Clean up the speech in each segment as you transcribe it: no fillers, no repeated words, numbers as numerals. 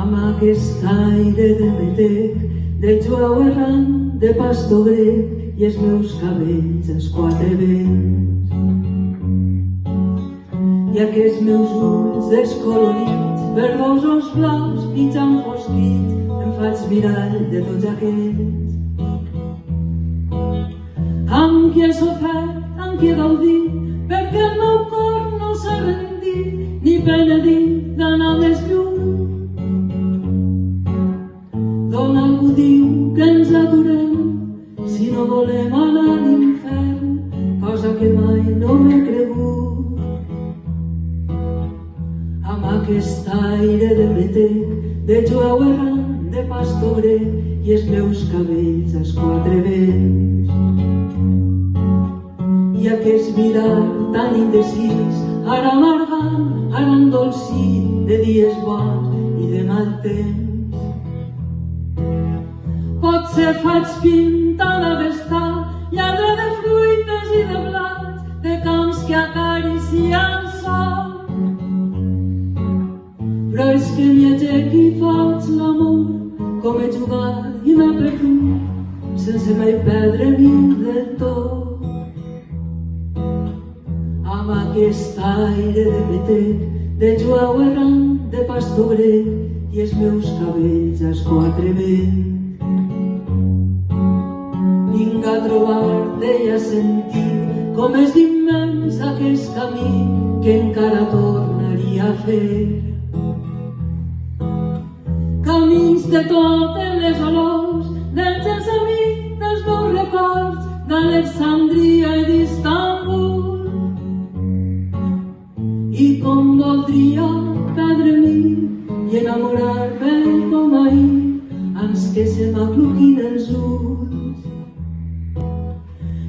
amb aquest aire de metec, de jueu errant, de pastor grec i els meus cabells als quatre vents. I aquests meus ulls descolorits, verdosos blaus, mig enfosquits, em faig mirall de tots aquests. Amb qui he sofert, amb qui he gaudit, perquè el meu cor no s'ha rendit, ni penedit d'anar més lluny. D'on algú diu que ens aturem si no volem anar a l'infern, cosa que mai no m'he cregut. Amb aquest aire de metec, de jueu errant, de pastor grec i els meus cabells als quatre vents. I aquest mirar tan indecis, ara amargant, ara endolcit, de dies bons i de mal temps. Potser faig pintada vestal, lladre de fruites i de blats, de camps que acaricien sol. Però és que m'hi aixec i faig l'amor, com he jugat i m'he perdut, sense mai perdre-m'hi del tot. Amb aquest aire de metec, de jueu errant, de pastor grec i els meus cabells als quatre vents. Vinc a trobar-te i a sentir com és d'immens aquest camí que encara tornaria a fer. Camins de totes les olors, dels amics, dels meus records, d'Alexandria i d'Istanbul. I com voldria perdre-m'hi i enamorar-me com ahir, ans que se m'acluquin els ulls.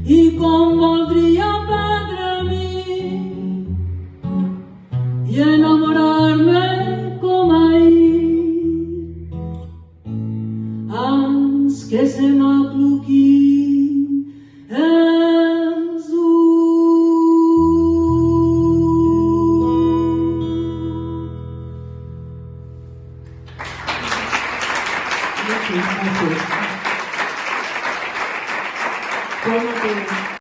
I com voldria perdre-m'hi i enamorar-me com ahir, ans que se m'acluquin